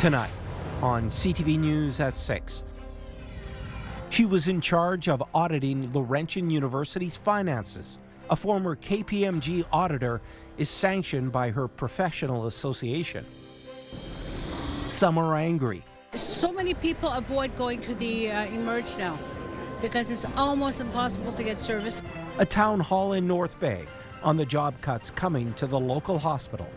Tonight on CTV News at 6. She was in charge of auditing Laurentian University's finances. A former KPMG auditor is sanctioned by her professional association. Some are angry. So many people avoid going to the Emerge now because it's almost impossible to get service. A town hall in North Bay on the job cuts coming to the local hospital.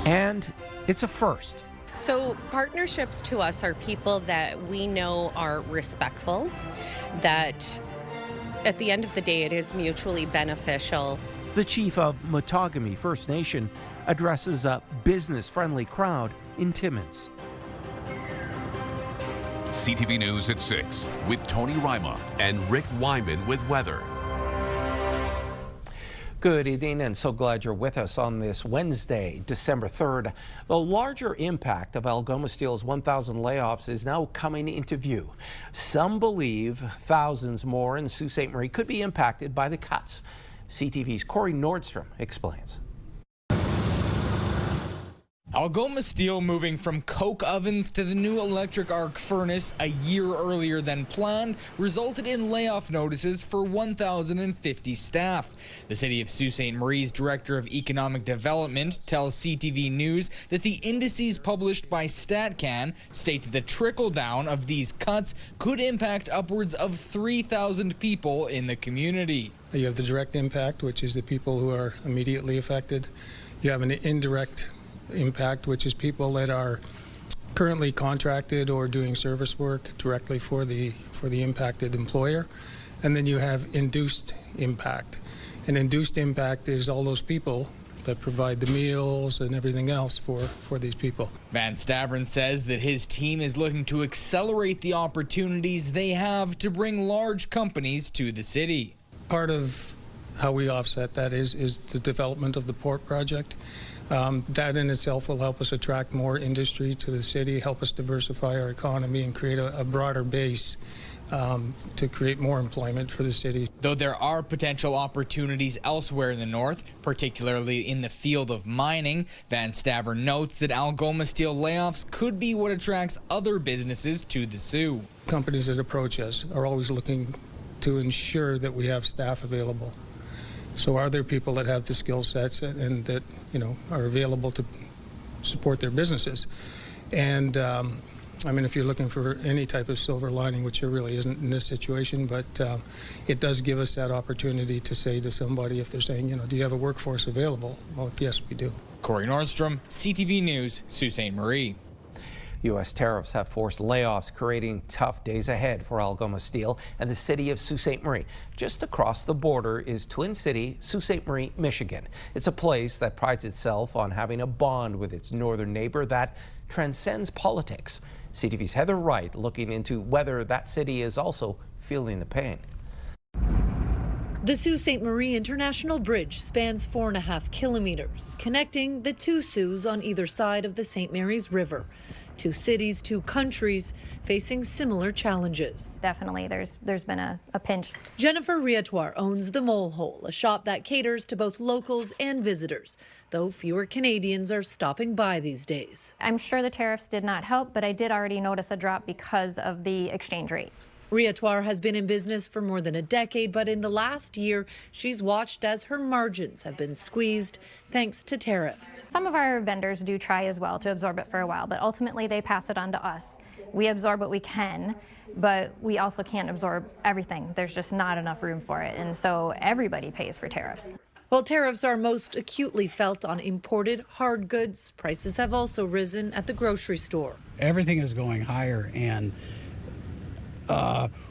And it's a first. So partnerships to us are people that we know are respectful, that at the end of the day it is mutually beneficial. The chief of Matagami First Nation addresses a business-friendly crowd in Timmins. CTV News at 6 with Tony Ryma and Rick Wyman with weather. Good evening, and so glad you're with us on this Wednesday, December 3rd. The larger impact of Algoma Steel's 1,000 layoffs is now coming into view. Some believe thousands more in Sault Ste. Marie could be impacted by the cuts. CTV's Corey Nordstrom explains. Algoma Steel moving from coke ovens to the new electric arc furnace a year earlier than planned resulted in layoff notices for 1,050 staff. The City of Sault Ste. Marie's Director of Economic Development tells CTV News that the indices published by StatCan state that the trickle-down of these cuts could impact upwards of 3,000 people in the community. You have the direct impact, which is the people who are immediately affected. You have an indirect impact, which is people that are currently contracted or doing service work directly for the impacted employer. And then you have induced impact. And induced impact is all those people that provide the meals and everything else for these people. Van Staveren says that his team is looking to accelerate the opportunities they have to bring large companies to the city. Part of how we offset that is the development of the port project. That in itself will help us attract more industry to the city, help us diversify our economy and create a broader base to create more employment for the city. Though there are potential opportunities elsewhere in the north, particularly in the field of mining, Van Staveren notes that Algoma Steel layoffs could be what attracts other businesses to the Soo. Companies that approach us are always looking to ensure that we have staff available. So are there people that have the skill sets and that, are available to support their businesses? And I mean, if you're looking for any type of silver lining, which there really isn't in this situation, but it does give us that opportunity to say to somebody, if they're saying, do you have a workforce available? Well, yes, we do. Corey Nordstrom, CTV News, Sault Ste. Marie. U.S. tariffs have forced layoffs, creating tough days ahead for Algoma Steel and the city of Sault Ste. Marie. Just across the border is Twin City, Sault Ste. Marie, Michigan. It's a place that prides itself on having a bond with its northern neighbor that transcends politics. CTV's Heather Wright looking into whether that city is also feeling the pain. The Sault Ste. Marie International Bridge spans 4.5 kilometers, connecting the two Saults on either side of the St. Mary's River. Two cities, two countries facing similar challenges. Definitely, there's been a pinch. Jennifer Riatoir owns The Mole Hole, a shop that caters to both locals and visitors, though fewer Canadians are stopping by these days. I'm sure the tariffs did not help, but I did already notice a drop because of the exchange rate. Riatoir has been in business for more than a decade, but in the last year, she's watched as her margins have been squeezed thanks to tariffs. Some of our vendors do try as well to absorb it for a while, but ultimately they pass it on to us. We absorb what we can, but we also can't absorb everything. There's just not enough room for it, and so everybody pays for tariffs. While tariffs are most acutely felt on imported hard goods, prices have also risen at the grocery store. Everything is going higher, and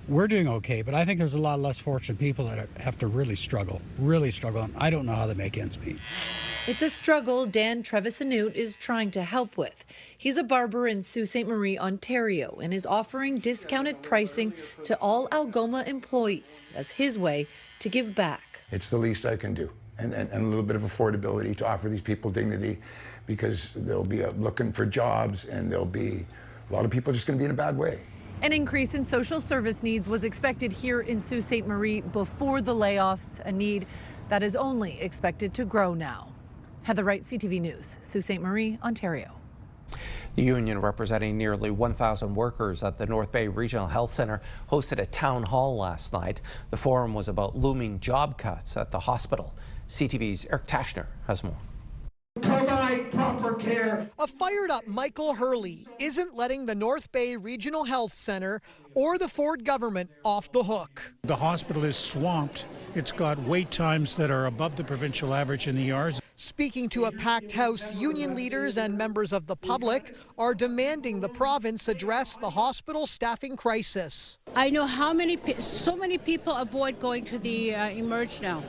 we're doing okay, but I think there's a lot less fortunate people that have to really struggle, and I don't know how they make ends meet. It's a struggle Dan Trevisanute is trying to help with. He's a barber in Sault Ste. Marie, Ontario, and is offering discounted pricing to all Algoma employees as his way to give back. It's the least I can do, and a little bit of affordability to offer these people dignity, because they'll be looking for jobs, and there'll be a lot of people just going to be in a bad way. An increase in social service needs was expected here in Sault Ste. Marie before the layoffs, a need that is only expected to grow now. Heather Wright, CTV News, Sault Ste. Marie, Ontario. The union, representing nearly 1,000 workers at the North Bay Regional Health Centre, hosted a town hall last night. The forum was about looming job cuts at the hospital. CTV's Eric Tashner has more. Provide proper care. A fired-up Michael Hurley isn't letting the North Bay Regional Health Centre or the Ford government off the hook. The hospital is swamped. It's got wait times that are above the provincial average in the ERs. Speaking to a packed house, union leaders and members of the public are demanding the province address the hospital staffing crisis. I know so many people avoid going to the Emerge now,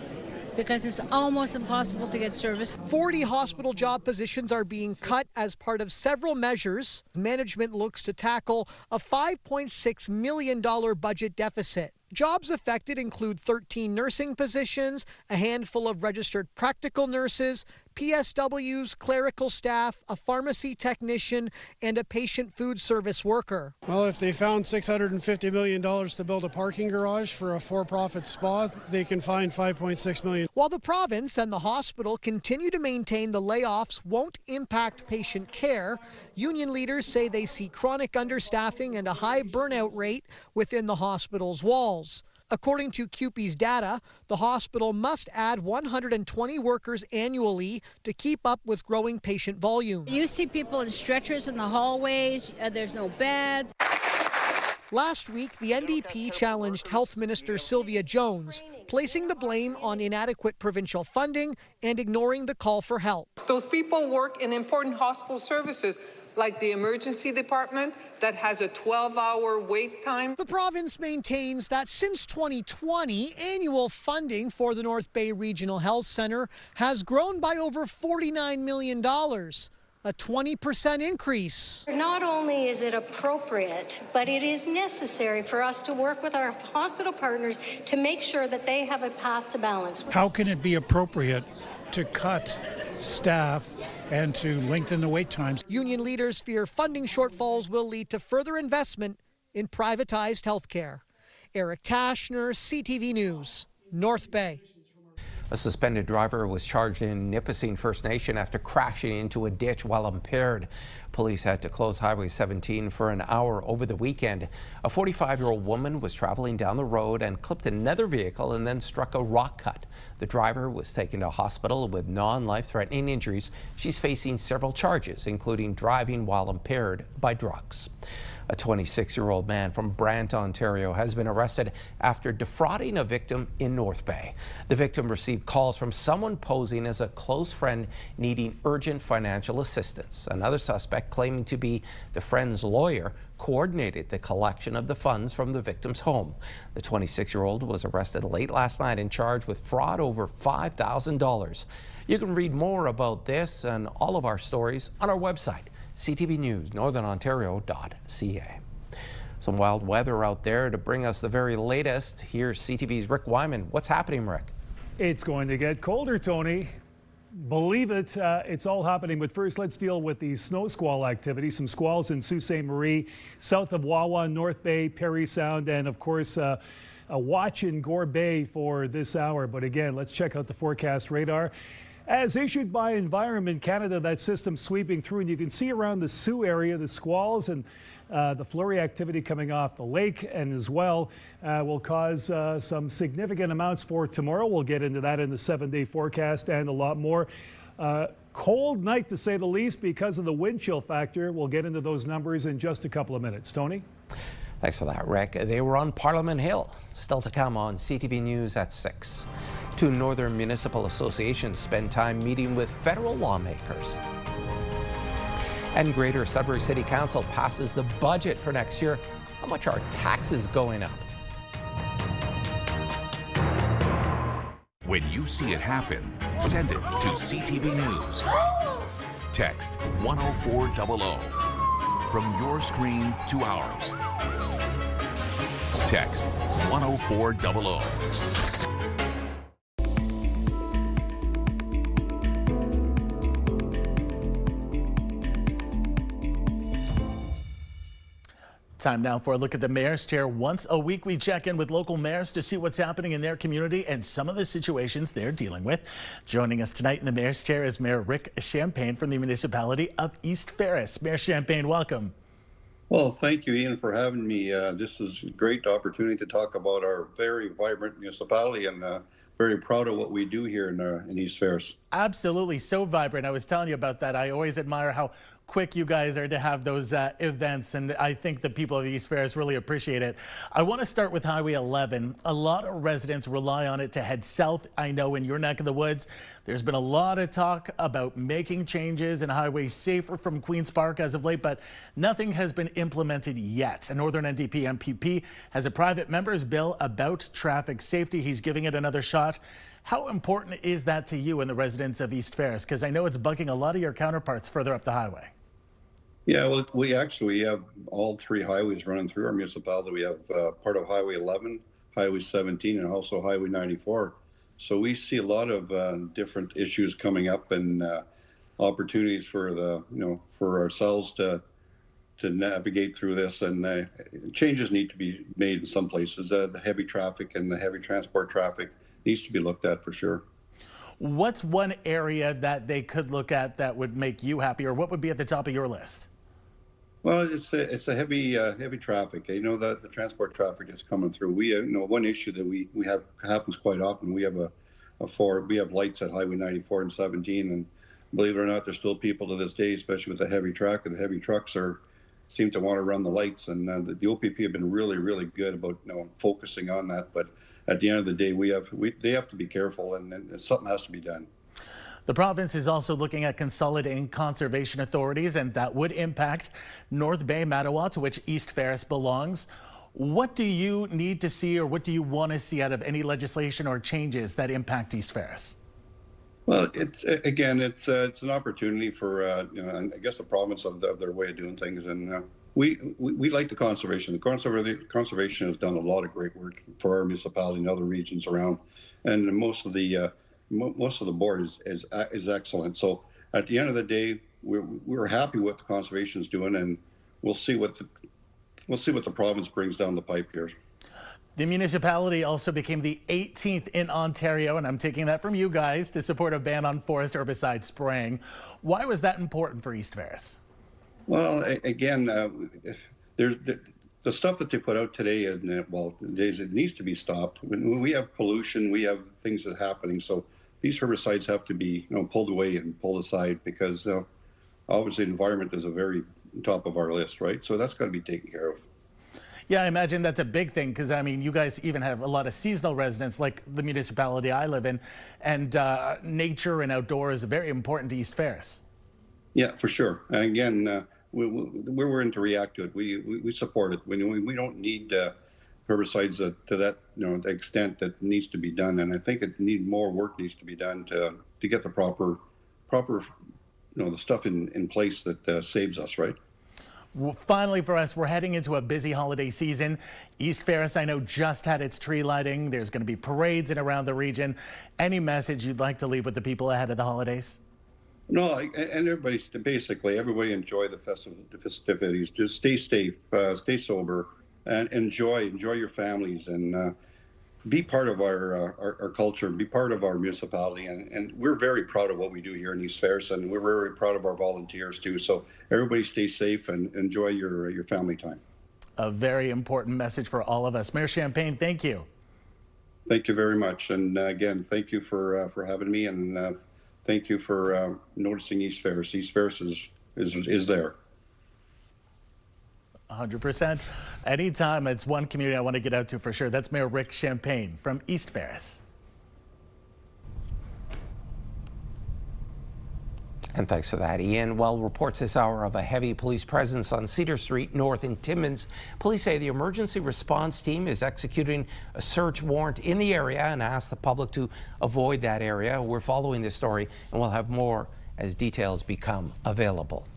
because it's almost impossible to get service. 40 hospital job positions are being cut as part of several measures. Management looks to tackle a $5.6 million budget deficit. Jobs affected include 13 nursing positions, a handful of registered practical nurses, PSWs, clerical staff, a pharmacy technician, and a patient food service worker. Well, if they found $650 million to build a parking garage for a for-profit spa, they can find $5.6 million. While the province and the hospital continue to maintain the layoffs won't impact patient care, union leaders say they see chronic understaffing and a high burnout rate within the hospital's walls. According to CUPE's data, the hospital must add 120 workers annually to keep up with growing patient volume. You see people in stretchers in the hallways, there's no beds. Last week, the NDP challenged Health Minister Sylvia Jones, placing the blame on inadequate provincial funding and ignoring the call for help. Those people work in important hospital services, like the emergency department that has a 12-hour wait time. The province maintains that since 2020, annual funding for the North Bay Regional Health Centre has grown by over $49 million, a 20% increase. Not only is it appropriate, but it is necessary for us to work with our hospital partners to make sure that they have a path to balance. How can it be appropriate to cut staff and to lengthen the wait times? Union leaders fear funding shortfalls will lead to further investment in privatized health care. Eric Tashner, CTV News, North Bay. A suspended driver was charged in Nipissing First Nation after crashing into a ditch while impaired. Police had to close Highway 17 for an hour over the weekend. A 45-year-old woman was traveling down the road and clipped another vehicle and then struck a rock cut. The driver was taken to hospital with non-life-threatening injuries. She's facing several charges, including driving while impaired by drugs. A 26-year-old man from Brant, Ontario has been arrested after defrauding a victim in North Bay. The victim received calls from someone posing as a close friend needing urgent financial assistance. Another suspect, claiming to be the friend's lawyer, coordinated the collection of the funds from the victim's home. The 26-year-old was arrested late last night and charged with fraud over $5,000. You can read more about this and all of our stories on our website, CTVNewsNorthernOntario.ca. Some wild weather out there to bring us the very latest. Here's CTV's Rick Wyman. What's happening, Rick? It's going to get colder, Tony. Believe it, it's all happening. But first, let's deal with the snow squall activity. Some squalls in Sault Ste. Marie, south of Wawa, North Bay, Perry Sound, and of course, a watch in Gore Bay for this hour. But again, let's check out the forecast radar. As issued by Environment Canada, that system sweeping through, and you can see around the Sioux area, the squalls and the flurry activity coming off the lake, and as well will cause some significant amounts for tomorrow. We'll get into that in the 7-day forecast and a lot more. Cold night, to say the least, because of the wind chill factor. We'll get into those numbers in just a couple of minutes. Tony? Thanks for that, Rick. They were on Parliament Hill. Still to come on CTV News at 6. Two northern municipal associations spend time meeting with federal lawmakers. And Greater Sudbury City Council passes the budget for next year. How much are taxes going up? When you see it happen, send it to CTV News. Text 10400. From your screen to ours. Text 10400. Time now for a look at the mayor's chair. Once a week, we check in with local mayors to see what's happening in their community and some of the situations they're dealing with. Joining us tonight in the mayor's chair is Mayor Rick Champagne from the municipality of East Ferris. Mayor Champagne, welcome. Well, thank you, Ian, for having me. This is a great opportunity to talk about our very vibrant municipality, and very proud of what we do here in East Ferris. Absolutely, so vibrant. I was telling you about that. I always admire how quick you guys are to have those events, and I think the people of East Ferris really appreciate it. I want to start with Highway 11. A lot of residents rely on it to head south. I know in your neck of the woods, there's been a lot of talk about making changes and highways safer from Queen's Park as of late, but nothing has been implemented yet. A Northern NDP MPP has a private member's bill about traffic safety. He's giving it another shot. How important is that to you and the residents of East Ferris? Because I know it's bugging a lot of your counterparts further up the highway. Yeah, well, we have all three highways running through our municipality. We have part of Highway 11, Highway 17, and also Highway 94. So we see a lot of different issues coming up and opportunities for for ourselves to navigate through this. And changes need to be made in some places. The heavy traffic and the heavy transport traffic needs to be looked at for sure. What's one area that they could look at that would make you happy, or what would be at the top of your list? Well, it's a heavy traffic. You know that the transport traffic that's coming through. We one issue that we have happens quite often. We have we have lights at Highway 94 and 17, and believe it or not, there's still people to this day, especially with the heavy truck and the heavy trucks seem to want to run the lights. And the OPP have been really good about focusing on that. But at the end of the day, they have to be careful, and something has to be done. The province is also looking at consolidating conservation authorities, and that would impact North Bay, Mattawa, to which East Ferris belongs. What do you need to see, or what do you want to see out of any legislation or changes that impact East Ferris? Well, it's an opportunity for I guess the province of their way of doing things, and we like the conservation. The conservation has done a lot of great work for our municipality and other regions around, and most of the board is excellent. So at the end of the day, we're happy with what the conservation is doing, and we'll see what the province brings down the pipe here. The municipality also became the 18th in Ontario, and I'm taking that from you guys, to support a ban on forest herbicide spraying. Why was that important for East Ferris? Well, again, there's the stuff that they put out today, and it needs to be stopped. When we have pollution, we have things that are happening. So these herbicides have to be pulled away and pulled aside, because obviously the environment is a very top of our list, right? So that's got to be taken care of. Yeah, I imagine that's a big thing, because I mean, you guys even have a lot of seasonal residents like the municipality I live in, and nature and outdoors are very important to East Ferris. Yeah, for sure. Again, we're willing to react to it. We support it. We don't need herbicides to that the extent that needs to be done, and I think more work needs to be done to get the proper the stuff in place that saves us, right? Well, finally, for us, we're heading into a busy holiday season. East Ferris, I know, just had its tree lighting. There's going to be parades in around the region. Any message you'd like to leave with the people ahead of the holidays? No, and everybody enjoy the festivities. Just stay safe, stay sober, and enjoy your families, and be part of our culture, be part of our municipality, and we're very proud of what we do here in East Ferris, and we're very proud of our volunteers too. So everybody stay safe and enjoy your family time. A very important message for all of us. Mayor Champagne, thank you. Thank you very much, and again, thank you for having me, and thank you for noticing East Ferris. East Ferris is there. 100%. Anytime it's one community I want to get out to for sure. That's Mayor Rick Champagne from East Ferris. And thanks for that, Ian. Well, reports this hour of a heavy police presence on Cedar Street North in Timmins. Police say the emergency response team is executing a search warrant in the area and ask the public to avoid that area. We're following this story, and we'll have more as details become available.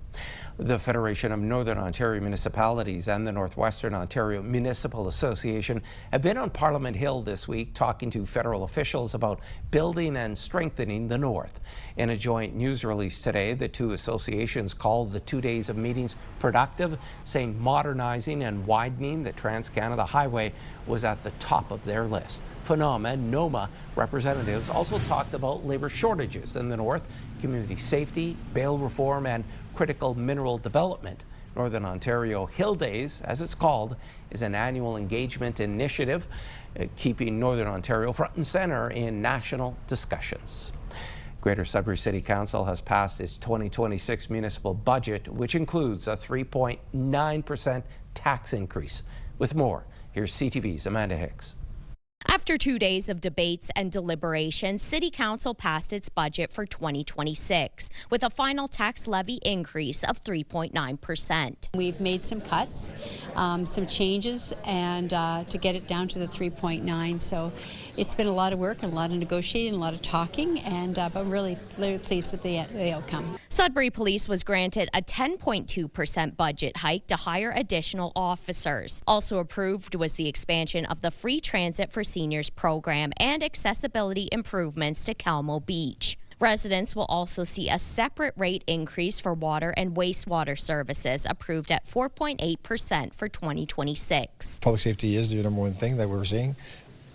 The Federation of Northern Ontario Municipalities and the Northwestern Ontario Municipal Association have been on Parliament Hill this week talking to federal officials about building and strengthening the North. In a joint news release today, the two associations called the 2 days of meetings productive, saying modernizing and widening the Trans-Canada Highway was at the top of their list. FNOM and NOMA representatives also talked about labor shortages in the North, community safety, bail reform, and critical mineral development. Northern Ontario Hill Days, as it's called, is an annual engagement initiative keeping Northern Ontario front and center in national discussions. Greater Sudbury City Council has passed its 2026 municipal budget, which includes a 3.9% tax increase. With more, here's CTV's Amanda Hicks. After 2 days of debates and deliberations, City Council passed its budget for 2026 with a final tax levy increase of 3.9%. We've made some cuts, some changes, and to get it down to the 3.9. So it's been a lot of work and a lot of negotiating, a lot of talking, and but I'm really pleased with the outcome. Sudbury Police was granted a 10.2% budget hike to hire additional officers. Also approved was the expansion of the free transit for seniors program and accessibility improvements to Calmo Beach. Residents will also see a separate rate increase for water and wastewater services, approved at 4.8% for 2026. Public safety is the number one thing that we're seeing.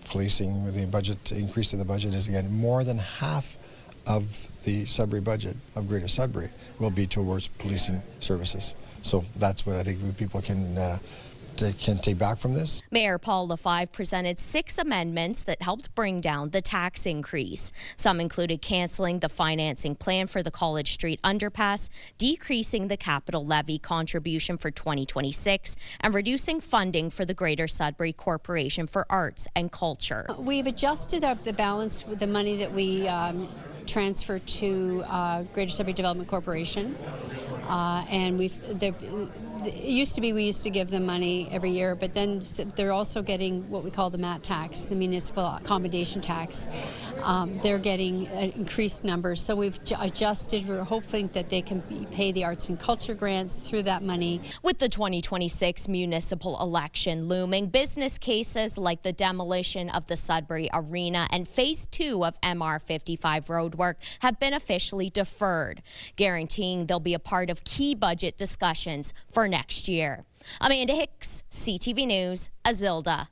Policing, with the budget increase to the budget, is again more than half of the Sudbury budget of Greater Sudbury will be towards policing services. So that's what I think people can take back from this. Mayor Paul LaFive presented 6 amendments that helped bring down the tax increase. Some included canceling the financing plan for the College Street underpass, decreasing the capital levy contribution for 2026, and reducing funding for the Greater Sudbury Corporation for Arts and Culture. We've adjusted up the balance with the money that we transfer to Greater Sudbury Development Corporation, and it used to be we used to give them money every year, but then they're also getting what we call the MAT tax, the municipal accommodation tax. They're getting increased numbers, so we've adjusted. We're hoping that they can pay the arts and culture grants through that money. With the 2026 municipal election looming, business cases like the demolition of the Sudbury Arena and Phase 2 of MR 55 roadwork have been officially deferred, guaranteeing they'll be a part of key budget discussions for next year. Amanda Hicks, CTV News, Azilda.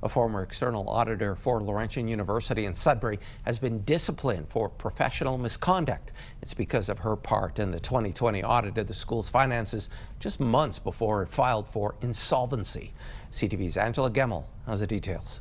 A former external auditor for Laurentian University in Sudbury has been disciplined for professional misconduct. It's because of her part in the 2020 audit of the school's finances just months before it filed for insolvency. CTV's Angela Gemmel has the details.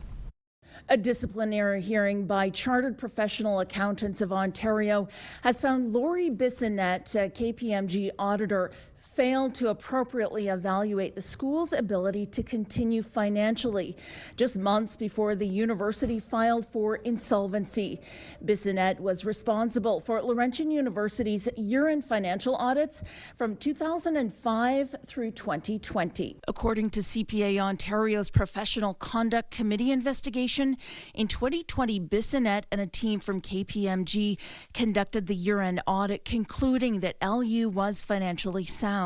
A disciplinary hearing by Chartered Professional Accountants of Ontario has found Lori Bissonnette, a KPMG auditor, failed to appropriately evaluate the school's ability to continue financially, just months before the university filed for insolvency. Bissonnette was responsible for Laurentian University's year-end financial audits from 2005 through 2020. According to CPA Ontario's Professional Conduct Committee investigation, in 2020, Bissonnette and a team from KPMG conducted the year-end audit, concluding that LU was financially sound.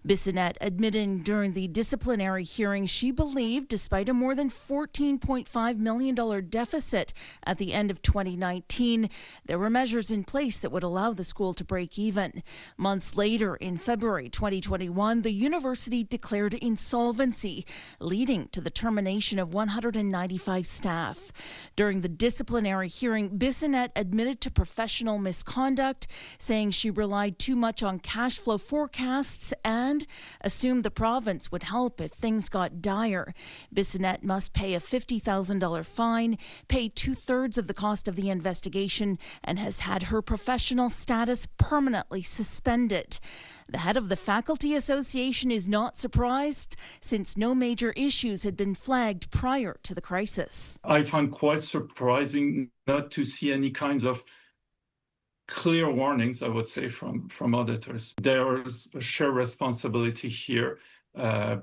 Bissonnette admitting during the disciplinary hearing she believed, despite a more than $14.5 million deficit at the end of 2019, there were measures in place that would allow the school to break even. Months later, in February 2021, the university declared insolvency, leading to the termination of 195 staff. During the disciplinary hearing, Bissonnette admitted to professional misconduct, saying she relied too much on cash flow forecasts and assumed the province would help if things got dire. Bissonnette must pay a $50,000 fine, pay 2/3 of the cost of the investigation, and has had her professional status permanently suspended. The head of the Faculty Association is not surprised, since no major issues had been flagged prior to the crisis. I find quite surprising not to see any kinds of clear warnings, I would say, from auditors. There is a shared responsibility here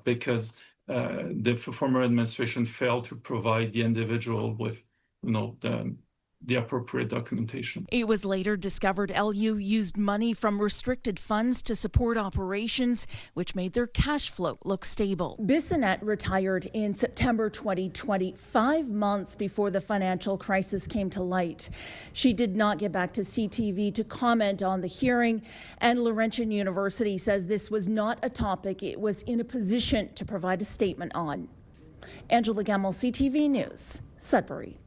because the former administration failed to provide the individual with, the the appropriate documentation. It was later discovered LU used money from restricted funds to support operations, which made their cash flow look stable. Bissonnette retired in September 2020, 5 months before the financial crisis came to light. She did not get back to CTV to comment on the hearing, and Laurentian University says this was not a topic it was in a position to provide a statement on. Angela Gemmell, CTV News, Sudbury.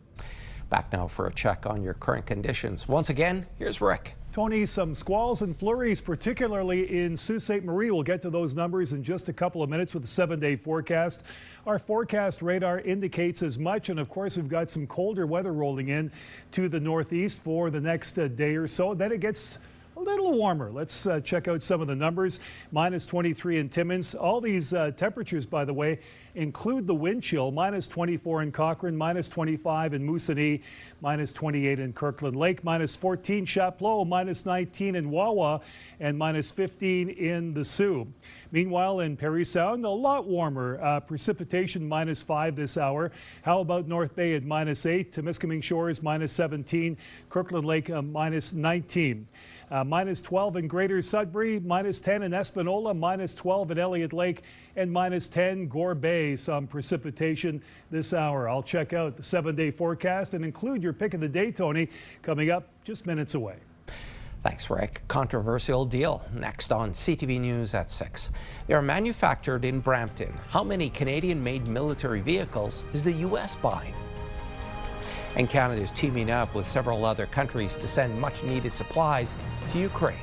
Back now for a check on your current conditions. Once again, here's Rick. Tony, some squalls and flurries, particularly in Sault Ste. Marie. We'll get to those numbers in just a couple of minutes with the 7-day forecast. Our forecast radar indicates as much, and of course we've got some colder weather rolling in to the northeast for the next day or so. Then it gets a little warmer. Let's check out some of the numbers. Minus 23 in Timmins. All these temperatures, by the way, include the wind chill. Minus 24 in Cochrane, minus 25 in Moosonee, minus 28 in Kirkland Lake, minus 14 Chapleau, minus 19 in Wawa, and minus 15 in the Sioux. Meanwhile, in Parry Sound, a lot warmer. Precipitation minus 5 this hour. How about North Bay at minus 8? Temiskaming Shores minus 17. Kirkland Lake minus 19. Minus 12 in Greater Sudbury, minus 10 in Espanola, minus 12 at Elliott Lake, and minus 10 Gore Bay. Some precipitation this hour. I'll check out the 7-day forecast and include your pick of the day, Tony, coming up just minutes away. Thanks, Rick. Controversial deal next on CTV News at 6. They are manufactured in Brampton. How many Canadian-made military vehicles is the U.S. buying? And Canada is teaming up with several other countries to send much-needed supplies to Ukraine.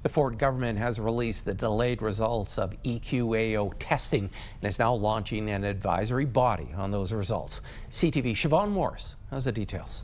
The Ford government has released the delayed results of EQAO testing and is now launching an advisory body on those results. CTV Siobhan Morris has the details.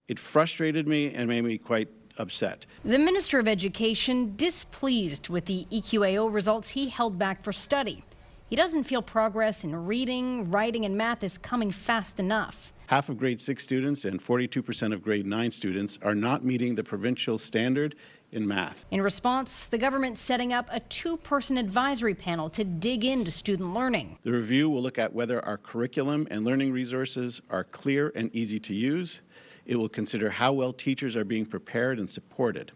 It frustrated me and made me quite upset. The Minister of Education displeased with the EQAO results he held back for study. He doesn't feel progress in reading, writing, and math is coming fast enough. Half of grade 6 students and 42% of grade 9 students are not meeting the provincial standard in math. In response, the government's setting up a 2-person advisory panel to dig into student learning. The review will look at whether our curriculum and learning resources are clear and easy to use. It will consider how well teachers are being prepared and supported.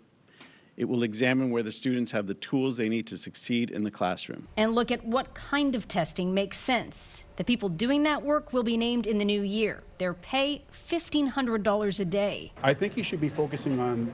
It will examine whether students have the tools they need to succeed in the classroom. And look at what kind of testing makes sense. The people doing that work will be named in the new year. Their pay, $1,500 a day. I think you should be focusing on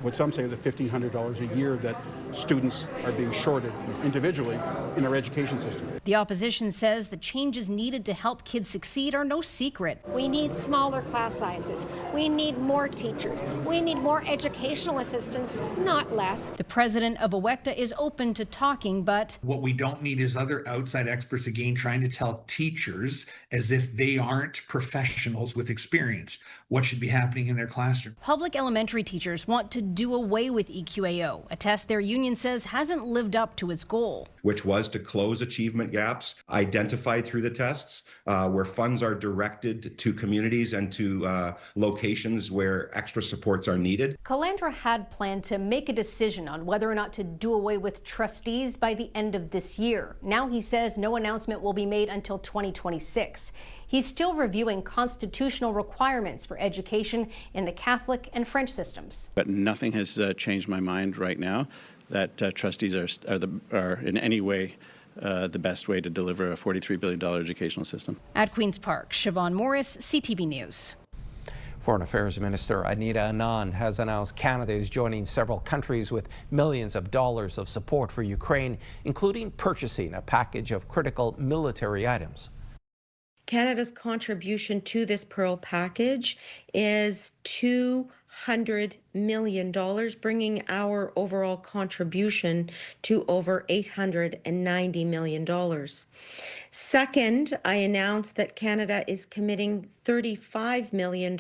what some say the $1,500 a year that students are being shorted individually in our education system. The opposition says the changes needed to help kids succeed are no secret. We need smaller class sizes. We need more teachers. We need more educational assistants, not less. The president of AWECTA is open to talking, but what we don't need is other outside experts again trying to tell teachers as if they aren't professionals with experience what should be happening in their classroom. Public elementary teachers want to do away with EQAO, a test their union says hasn't lived up to its goal, which was to close achievement gaps identified through the tests, where funds are directed to communities and to locations where extra supports are needed. Calandra had planned to make a decision on whether or not to do away with trustees by the end of this year. Now he says no announcement will be made until 2026. He's still reviewing constitutional requirements for education in the Catholic and French systems. But nothing has changed my mind right now that trustees are in any way the best way to deliver a $43 billion educational system. At Queen's Park, Siobhan Morris, CTV News. Foreign Affairs Minister Anita Anand has announced Canada is joining several countries with millions of dollars of support for Ukraine, including purchasing a package of critical military items. Canada's contribution to this Pearl package is $200 million, bringing our overall contribution to over $890 million. Second, I announced that Canada is committing $35 million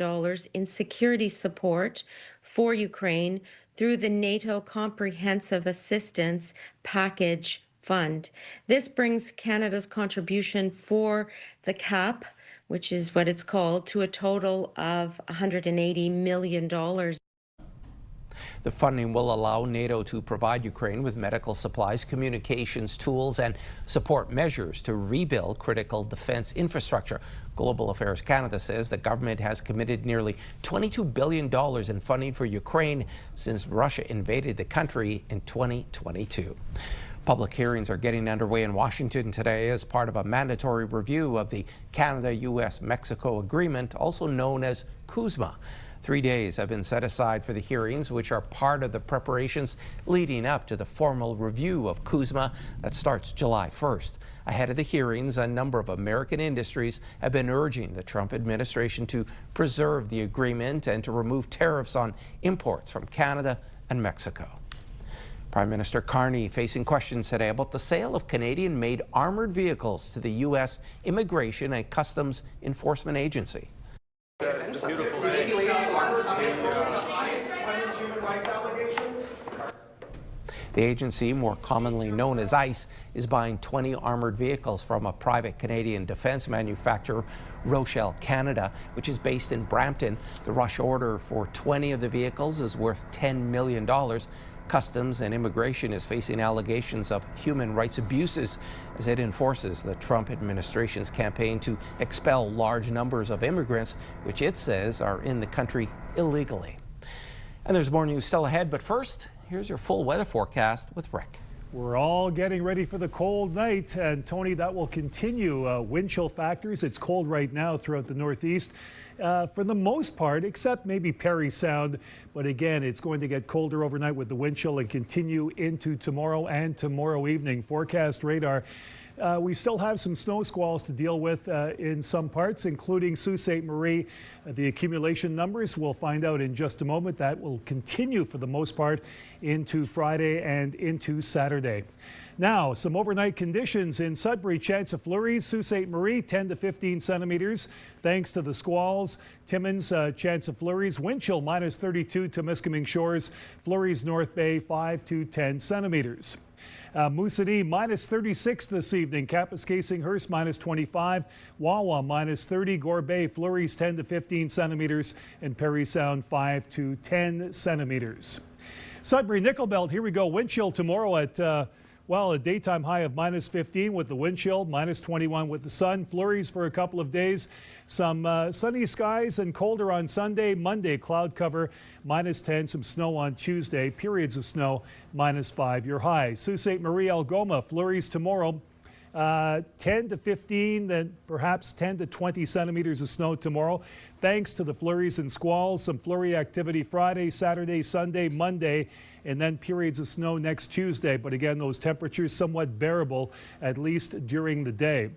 in security support for Ukraine through the NATO Comprehensive Assistance Package Fund. This brings Canada's contribution for the CAP, which is what it's called, to a total of $180 million. The funding will allow NATO to provide Ukraine with medical supplies, communications tools, and support measures to rebuild critical defense infrastructure. Global Affairs Canada says the government has committed nearly $22 billion in funding for Ukraine since Russia invaded the country in 2022. Public hearings are getting underway in Washington today as part of a mandatory review of the Canada-U.S.-Mexico Agreement, also known as CUSMA. 3 days have been set aside for the hearings, which are part of the preparations leading up to the formal review of CUSMA that starts July 1st. Ahead of the hearings, a number of American industries have been urging the Trump administration to preserve the agreement and to remove tariffs on imports from Canada and Mexico. Prime Minister Carney facing questions today about the sale of Canadian-made armored vehicles to the U.S. Immigration and Customs Enforcement Agency. The agency, more commonly known as ICE, is buying 20 armored vehicles from a private Canadian defense manufacturer, Rochelle Canada, which is based in Brampton. The rush order for 20 of the vehicles is worth $10 million. Customs and Immigration is facing allegations of human rights abuses as it enforces the Trump administration's campaign to expel large numbers of immigrants, which it says are in the country illegally. And there's more news still ahead, but first, here's your full weather forecast with Rick. We're all getting ready for the cold night, and Tony, that will continue. Wind chill factors, it's cold right now throughout the Northeast. For the most part, except maybe Parry Sound. But again, it's going to get colder overnight with the wind chill and continue into tomorrow and tomorrow evening. Forecast radar. We still have some snow squalls to deal with in some parts, including Sault Ste. Marie. The accumulation numbers, we'll find out in just a moment. That will continue for the most part into Friday and into Saturday. Now, some overnight conditions in Sudbury. Chance of flurries. Sault Ste. Marie, 10 to 15 centimeters, thanks to the squalls. Timmins, chance of flurries. Wind chill, minus 32. Temiskaming Shores, flurries North Bay, 5 to 10 centimeters. Moosonee, minus 36 this evening. Kapuskasing-Hearst, minus 25. Wawa, minus 30. Gore Bay, flurries 10 to 15 centimeters. And Parry Sound, 5 to 10 centimeters. Sudbury Nickel Belt, here we go. Wind chill tomorrow at a daytime high of minus 15 with the wind chill, minus 21 with the sun. Flurries for a couple of days. Some sunny skies and colder on Sunday. Monday, cloud cover, minus 10. Some snow on Tuesday. Periods of snow, minus 5. Your high. Sault Ste. Marie, Algoma, flurries tomorrow. 10 to 15, then perhaps 10 to 20 centimeters of snow tomorrow. Thanks to the flurries and squalls. Some flurry activity Friday, Saturday, Sunday, Monday, and then periods of snow next Tuesday. But again, those temperatures somewhat bearable, at least during the day.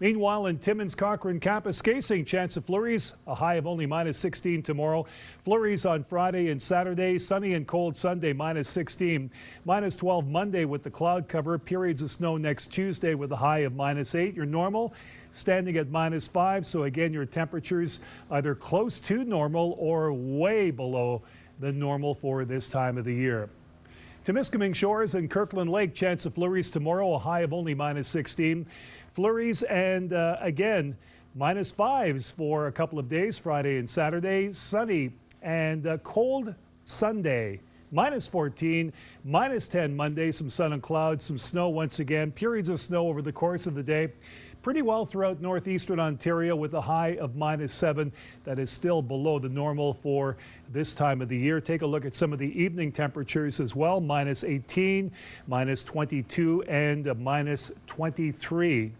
Meanwhile, in Timmins, Cochrane, Kapuskasing, chance of flurries, a high of only minus 16 tomorrow. Flurries on Friday and Saturday, sunny and cold Sunday, minus 16. Minus 12 Monday with the cloud cover. Periods of snow next Tuesday with a high of minus 8. Your normal standing at minus 5. So again, your temperatures either close to normal or way below the normal for this time of the year. Temiskaming Shores and Kirkland Lake, chance of flurries tomorrow, a high of only minus 16. Flurries and again, minus 5s for a couple of days, Friday and Saturday. Sunny and cold Sunday. Minus 14, minus 10 Monday, some sun and clouds, some snow once again. Periods of snow over the course of the day. Pretty well throughout northeastern Ontario with a high of minus 7. That is still below the normal for this time of the year. Take a look at some of the evening temperatures as well. Minus 18, minus 22, and minus 23.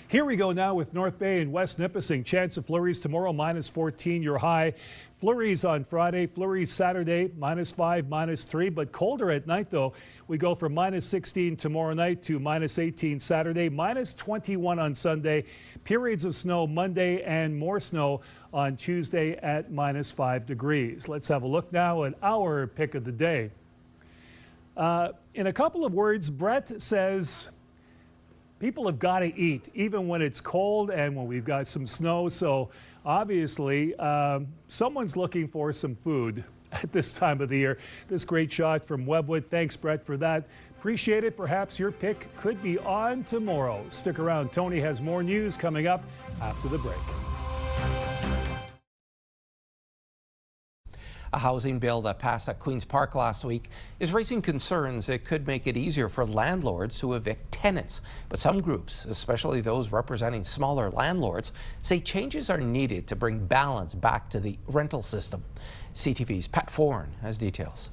Here we go now with North Bay and West Nipissing. Chance of flurries tomorrow, minus 14, your high. Flurries on Friday, flurries Saturday, minus 5, minus 3, but colder at night though. We go from minus 16 tomorrow night to minus 18 Saturday, minus 21 on Sunday. Periods of snow Monday and more snow on Tuesday at minus 5 degrees. Let's have a look now at our pick of the day. In a couple of words, Brett says, people have got to eat, even when it's cold and when we've got some snow. So obviously, someone's looking for some food at this time of the year. This great shot from Webwood. Thanks, Brett, for that. Appreciate it. Perhaps your pick could be on tomorrow. Stick around. Tony has more news coming up after the break. A housing bill that passed at Queen's Park last week is raising concerns it could make it easier for landlords to evict tenants. But some groups, especially those representing smaller landlords, say changes are needed to bring balance back to the rental system. CTV's Pat Foran has details.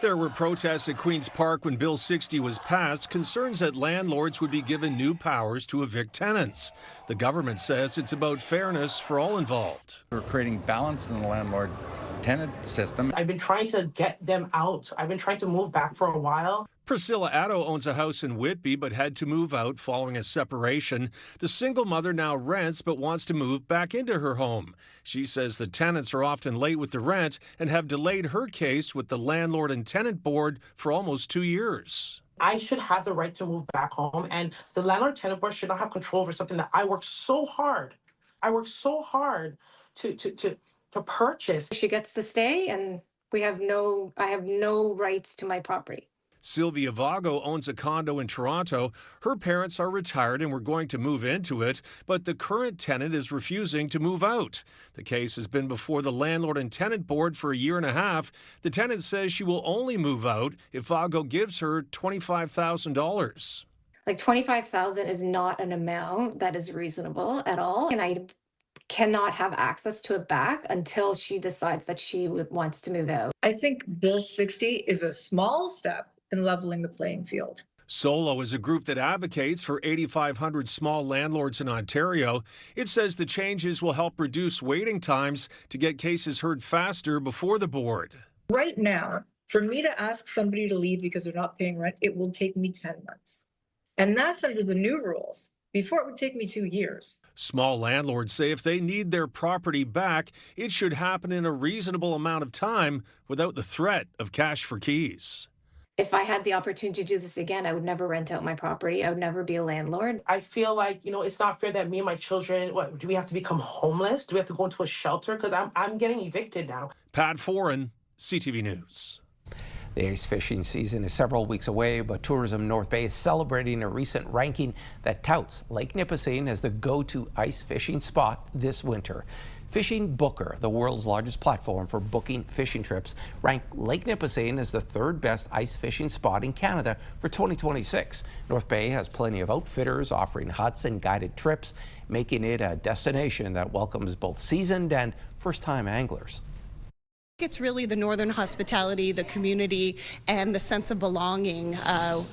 There were protests at Queen's Park when Bill 60 was passed, concerns that landlords would be given new powers to evict tenants. The government says it's about fairness for all involved. We're creating balance in the landlord-tenant system. I've been trying to get them out. I've been trying to move back for a while. Priscilla Addo owns a house in Whitby but had to move out following a separation. The single mother now rents but wants to move back into her home. She says the tenants are often late with the rent and have delayed her case with the Landlord and Tenant Board for almost 2 years. I should have the right to move back home, and the Landlord Tenant Board should not have control over something that I worked so hard. To purchase. She gets to stay, and I have no rights to my property. Sylvia Vago owns a condo in Toronto. Her parents are retired and were going to move into it, but the current tenant is refusing to move out. The case has been before the Landlord and Tenant Board for a year and a half. The tenant says she will only move out if Vago gives her $25,000. Like $25,000 is not an amount that is reasonable at all, and I cannot have access to it back until she decides that she wants to move out. I think Bill 60 is a small step in leveling the playing field. Solo is a group that advocates for 8,500 small landlords in Ontario. It says the changes will help reduce waiting times to get cases heard faster before the board. Right now, for me to ask somebody to leave because they're not paying rent, it will take me 10 months. And that's under the new rules. Before, it would take me 2 years. Small landlords say if they need their property back, it should happen in a reasonable amount of time without the threat of cash for keys. If I had the opportunity to do this again, I would never rent out my property. I would never be a landlord. I feel like, it's not fair that me and my children, do we have to become homeless? Do we have to go into a shelter? Because I'm getting evicted now. Pat Foran, CTV News. The ice fishing season is several weeks away, but Tourism North Bay is celebrating a recent ranking that touts Lake Nipissing as the go-to ice fishing spot this winter. Fishing Booker, the world's largest platform for booking fishing trips, ranked Lake Nipissing as the third best ice fishing spot in Canada for 2026. North Bay has plenty of outfitters offering huts and guided trips, making it a destination that welcomes both seasoned and first-time anglers. It's really the northern hospitality, the community, and the sense of belonging.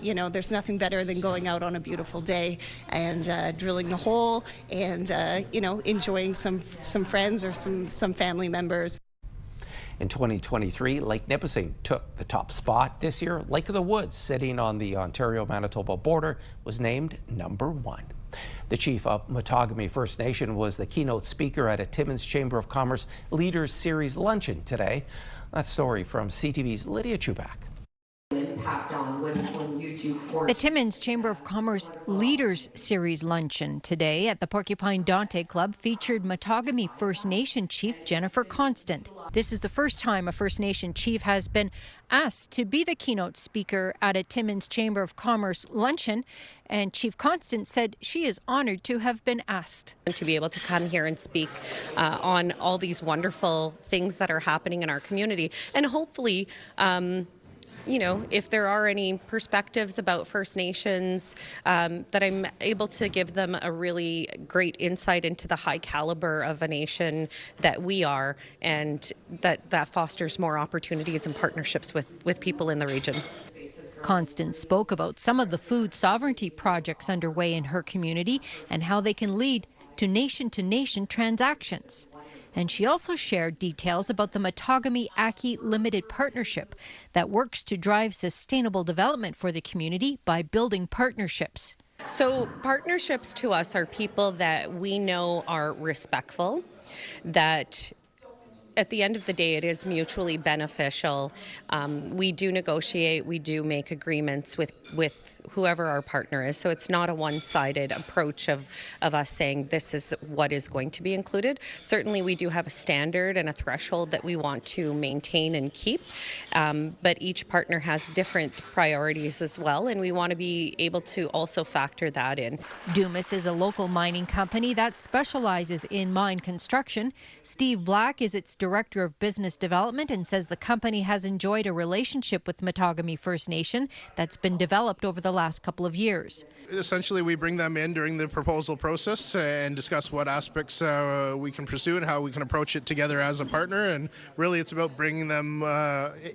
There's nothing better than going out on a beautiful day and drilling the hole and, enjoying some friends or some family members. In 2023, Lake Nipissing took the top spot. This year, Lake of the Woods, sitting on the Ontario-Manitoba border, was named #1. The chief of Matagami First Nation was the keynote speaker at a Timmins Chamber of Commerce Leaders Series luncheon today. That story from CTV's Lydia Chubak. The Timmins Chamber of Commerce Leaders Series luncheon today at the Porcupine Dante Club featured Matagami First Nation Chief Jennifer Constant. This is the first time a First Nation chief has been asked to be the keynote speaker at a Timmins Chamber of Commerce luncheon, and Chief Constant said she is honored to have been asked. And to be able to come here and speak on all these wonderful things that are happening in our community, and hopefully if there are any perspectives about First Nations, that I'm able to give them a really great insight into the high caliber of a nation that we are, and that fosters more opportunities and partnerships with people in the region. Constance spoke about some of the food sovereignty projects underway in her community and how they can lead to nation transactions. And she also shared details about the Matagami-Aki Limited Partnership that works to drive sustainable development for the community by building partnerships. So partnerships to us are people that we know are respectful, that at the end of the day, it is mutually beneficial. We do negotiate, we do make agreements with whoever our partner is. So it's not a one-sided approach of us saying this is what is going to be included. Certainly we do have a standard and a threshold that we want to maintain and keep, but each partner has different priorities as well, and we want to be able to also factor that in. Dumas is a local mining company that specializes in mine construction. Steve Black is its director Director of Business Development and says the company has enjoyed a relationship with Matagami First Nation that's been developed over the last couple of years. Essentially, we bring them in during the proposal process and discuss what aspects we can pursue and how we can approach it together as a partner. And really, it's about bringing them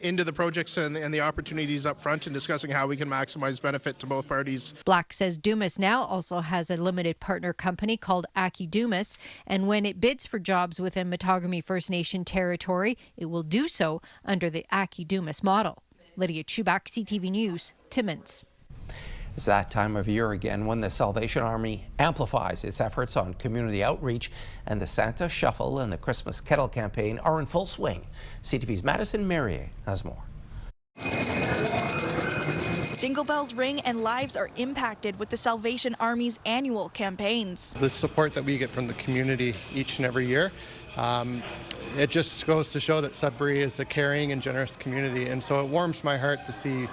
into the projects and the opportunities up front and discussing how we can maximize benefit to both parties. Black says Dumas now also has a limited partner company called Aki Dumas, and when it bids for jobs within Matagami First Nation territory, it will do so under the Aki Dumas model. Lydia Chubak, CTV News, Timmins. It's that time of year again when the Salvation Army amplifies its efforts on community outreach, and the Santa Shuffle and the Christmas Kettle campaign are in full swing. CTV's Madison Merrier has more. Jingle bells ring and lives are impacted with the Salvation Army's annual campaigns. The support that we get from the community each and every year, it just goes to show that Sudbury is a caring and generous community, and so it warms my heart to see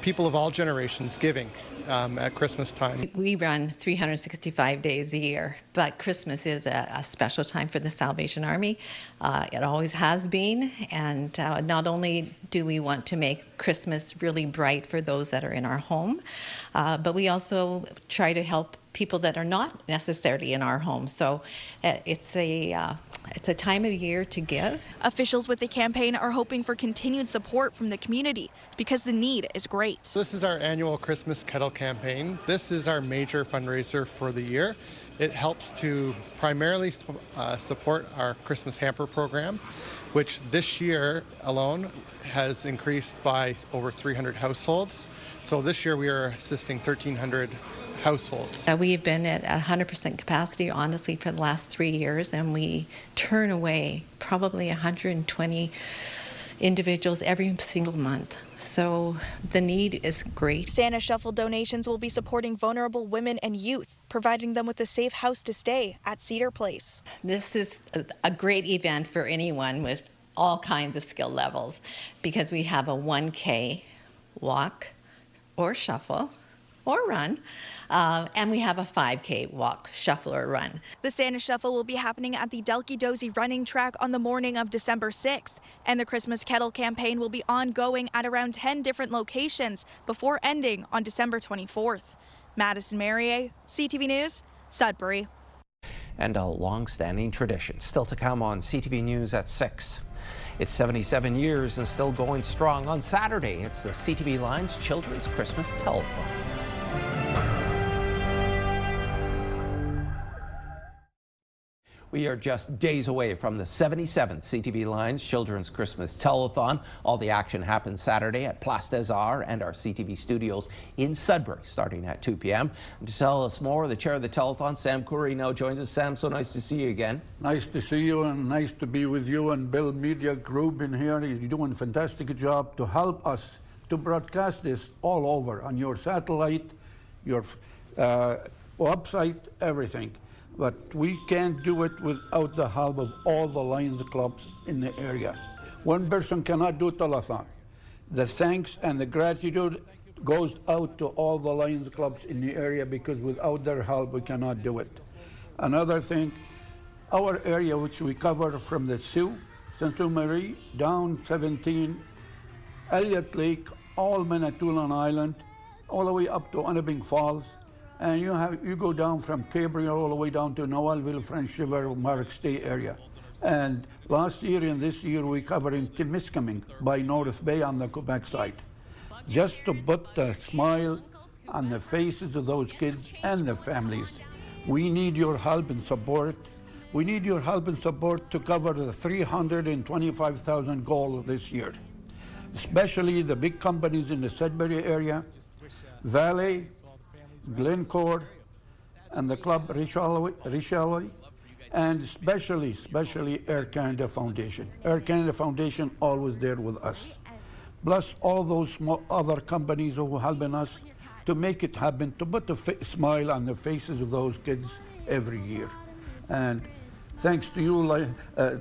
people of all generations giving at Christmas time. We run 365 days a year, but Christmas is a special time for the Salvation Army. It always has been, and not only do we want to make Christmas really bright for those that are in our home, but we also try to help people that are not necessarily in our home. So it's a time of year to give. Officials with the campaign are hoping for continued support from the community because the need is great. This is our annual Christmas Kettle campaign. This is our major fundraiser for the year. It helps to primarily support our Christmas hamper program, which this year alone has increased by over 300 households. So this year we are assisting 1,300 households. We've been at 100% capacity, honestly, for the last 3 years, and we turn away probably 120 individuals every single month. So the need is great. Santa Shuffle donations will be supporting vulnerable women and youth, providing them with a safe house to stay at Cedar Place. This is a great event for anyone with all kinds of skill levels because we have a 1K walk or shuffle or run, and we have a 5K walk, shuffle, or run. The Santa Shuffle will be happening at the Delky Dozy running track on the morning of December 6th, and the Christmas Kettle campaign will be ongoing at around 10 different locations before ending on December 24th. Madison Merrier, CTV News, Sudbury. And a long-standing tradition still to come on CTV News at 6. It's 77 years and still going strong. On Saturday, it's the CTV Lions Children's Christmas Telethon. We are just days away from the 77th CTV Lions Children's Christmas Telethon. All the action happens Saturday at Place des Arts and our CTV studios in Sudbury, starting at 2 p.m. And to tell us more, the chair of the telethon, Sam Curry, now joins us. Sam, so nice to see you again. Nice to see you and nice to be with you and Bill Media Group in here. You're doing a fantastic job to help us to broadcast this all over on your satellite, your website, everything. But we can't do it without the help of all the Lions clubs in the area. One person cannot do telethon. The thanks and the gratitude goes out to all the Lions clubs in the area because without their help we cannot do it. Another thing, our area which we cover from the Sioux, Sainte Marie, down 17, Elliott Lake, all Manitoulin Island, all the way up to Onabing Falls, and you go down from Gabriel all the way down to Noelville, French River, Marks Day area. And last year and this year we cover in Timmins by North Bay on the Quebec side. Just to put a smile on the faces of those kids and their families. We need your help and support. We need your help and support to cover the 325,000 goal this year. Especially the big companies in the Sudbury area, Valley, Glencore, and the club Richelieu, and especially Air Canada Foundation. Air Canada Foundation always there with us. Plus all those small other companies who are helping us to make it happen, to put a smile on the faces of those kids every year. And thanks to you, I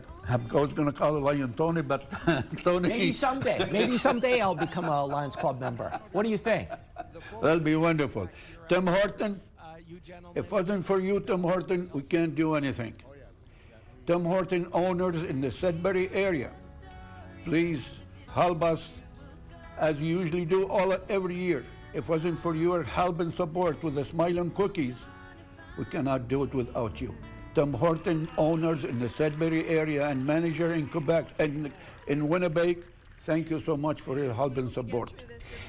was going to call it Lion Tony, but Tony. Maybe someday I'll become a Lions Club member. What do you think? That'll be wonderful. Tim Horton, if it wasn't for you, Tim Horton, we can't do anything. Tim Horton owners in the Sudbury area, please help us as you usually do every year. If it wasn't for your help and support with the Smile and Cookies, we cannot do it without you. Tim Horton owners in the Sudbury area and manager in Quebec and in Winnipeg, thank you so much for your help and support.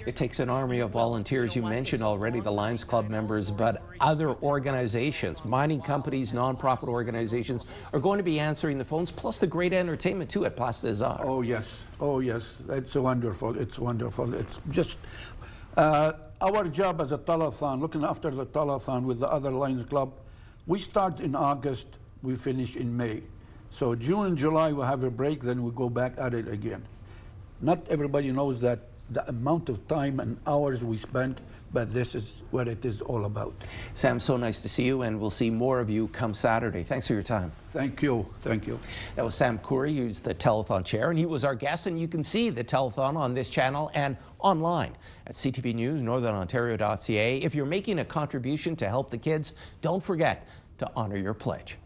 It takes an army of volunteers. You mentioned already the Lions Club members, but other organizations, mining companies, nonprofit organizations are going to be answering the phones, plus the great entertainment too at Place des Arts. Oh yes, it's wonderful, it's wonderful. It's just our job as a telethon, looking after the telethon with the other Lions Club, we start in August, we finish in May. So June and July we have a break, then we go back at it again. Not everybody knows that the amount of time and hours we spent, but this is what it is all about. Sam, so nice to see you, and we'll see more of you come Saturday. Thanks for your time. Thank you, thank you. That was Sam Coury, who's the telethon chair, and he was our guest, and you can see the telethon on this channel and online at CTVNewsNorthernOntario.ca. If you're making a contribution to help the kids, don't forget to honor your pledge.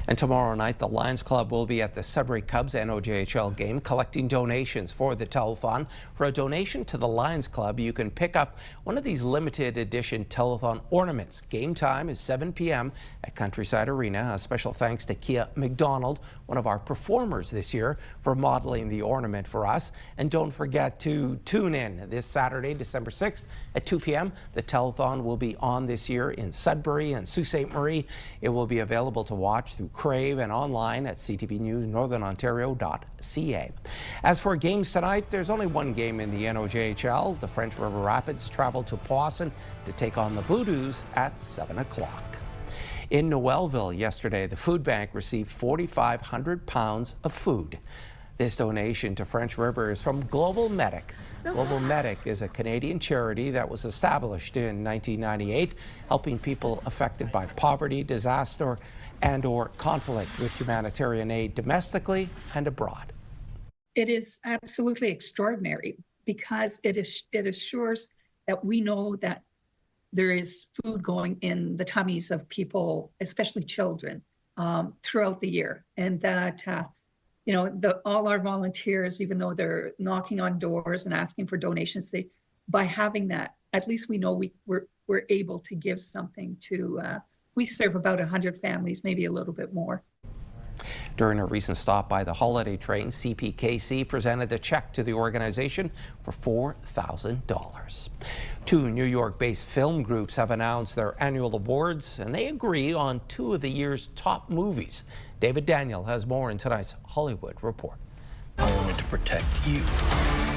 And tomorrow night, the Lions Club will be at the Sudbury Cubs NOJHL game collecting donations for the telethon. For a donation to the Lions Club, you can pick up one of these limited edition telethon ornaments. Game time is 7 p.m. at Countryside Arena. A special thanks to Kia McDonald, one of our performers this year, for modeling the ornament for us. And don't forget to tune in this Saturday, December 6th at 2 p.m. The telethon will be on this year in Sudbury and Sault Ste. Marie. It will be available to watch through Crave and online at CTVNewsNorthernOntario.ca. As for games tonight, there's only one game in the NOJHL. The French River Rapids travel to Powassan to take on the Voodoos at 7 o'clock. In Noelville yesterday, the food bank received 4,500 pounds of food. This donation to French River is from Global Medic. Global Medic is a Canadian charity that was established in 1998, helping people affected by poverty, disaster, and/or conflict with humanitarian aid domestically and abroad. It is absolutely extraordinary because it assures that we know that there is food going in the tummies of people, especially children, throughout the year, and that all our volunteers, even though they're knocking on doors and asking for donations, by having that, at least we know we're able to give something to. We serve about 100 families, maybe a little bit more. During a recent stop by the holiday train, CPKC presented a check to the organization for $4,000. Two New York-based film groups have announced their annual awards, and they agree on two of the year's top movies. David Daniel has more in tonight's Hollywood Report. I wanted to protect you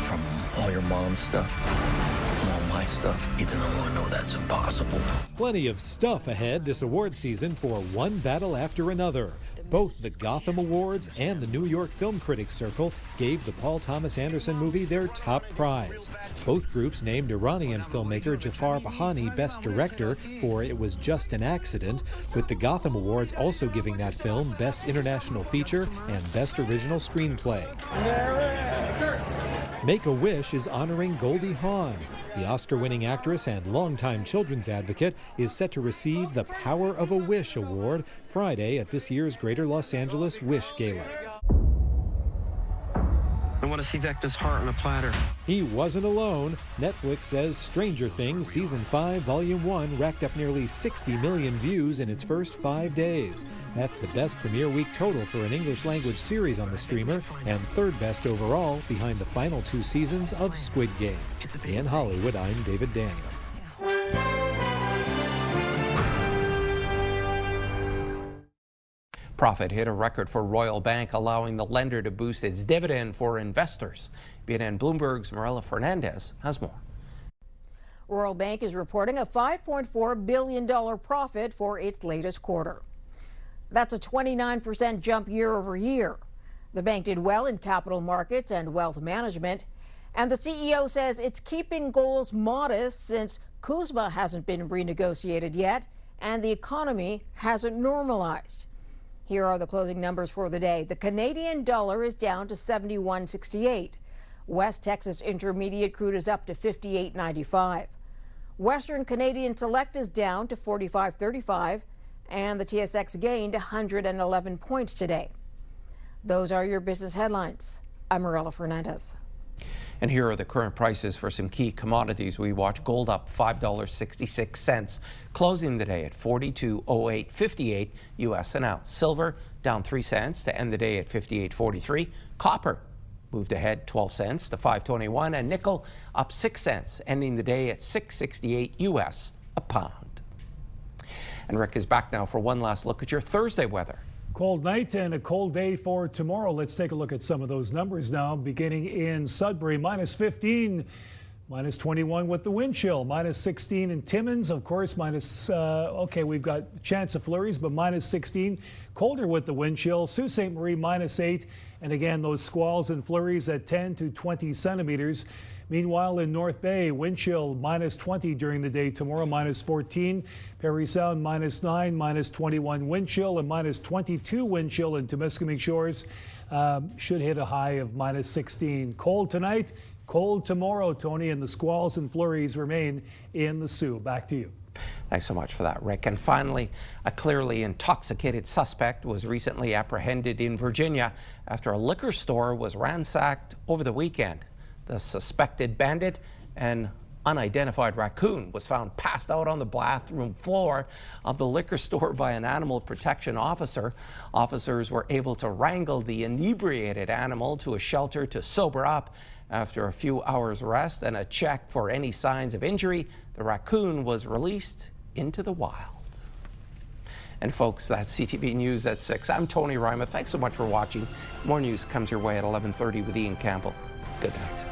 from all your mom's stuff, from all my stuff, even though I know that's impossible. Plenty of stuff ahead this award season for one battle after another. Both the Gotham Awards and the New York Film Critics Circle gave the Paul Thomas Anderson movie their top prize. Both groups named Iranian filmmaker Jafar Pahani Best Director for It Was Just an Accident, with the Gotham Awards also giving that film Best International Feature and Best Original Screenplay. Make-A-Wish is honoring Goldie Hawn. The Oscar-winning actress and longtime children's advocate is set to receive the Power of a Wish Award Friday at this year's Greater Los Angeles Wish Gala. I want to see Vecna's heart on a platter. He wasn't alone. Netflix says Stranger Things Season 5, Volume 1 racked up nearly 60 million views in its first 5 days. That's the best premiere week total for an English-language series on the streamer, and third best overall behind the final 2 seasons of Squid Game. In Hollywood, I'm David Daniel. Profit hit a record for Royal Bank, allowing the lender to boost its dividend for investors. BNN Bloomberg's Marilla Fernandez has more. Royal Bank is reporting a $5.4 billion profit for its latest quarter. That's a 29% jump year over year. The bank did well in capital markets and wealth management, and the CEO says it's keeping goals modest since CUSMA hasn't been renegotiated yet and the economy hasn't normalized. Here are the closing numbers for the day. The Canadian dollar is down to 71.68. West Texas Intermediate crude is up to 58.95. Western Canadian Select is down to 45.35. and the TSX gained 111 points today. Those are your business headlines. I'm Marilla Fernandez. And here are the current prices for some key commodities we watch. Gold up $5.66, closing the day at $42.0858 US an ounce. Silver down 3 cents to end the day at $58.43. Copper moved ahead 12 cents to $5.21, and nickel up 6 cents, ending the day at $6.68 US a pound. And Rick is back now for one last look at your Thursday weather. Cold night and a cold day for tomorrow. Let's take a look at some of those numbers now. Beginning in Sudbury, -15, -21 with the wind chill, -16 in Timmins, of course, we've got chance of flurries, but -16. Colder with the wind chill. Sault Ste. Marie, -8. And again, those squalls and flurries at 10 to 20 centimeters. Meanwhile, in North Bay, wind chill -20 during the day tomorrow, -14. Parry Sound -9, -21 wind chill, and -22 wind chill in Timiskaming Shores. Should hit a high of -16. Cold tonight, cold tomorrow, Tony, and the squalls and flurries remain in the Soo. Back to you. Thanks so much for that, Rick. And finally, a clearly intoxicated suspect was recently apprehended in Virginia after a liquor store was ransacked over the weekend. The suspected bandit, an unidentified raccoon, was found passed out on the bathroom floor of the liquor store by an animal protection officer. Officers were able to wrangle the inebriated animal to a shelter to sober up. After a few hours rest and a check for any signs of injury, the raccoon was released into the wild. And folks, that's CTV News at 6. I'm Tony Ryma. Thanks so much for watching. More news comes your way at 11:30 with Ian Campbell. Good night.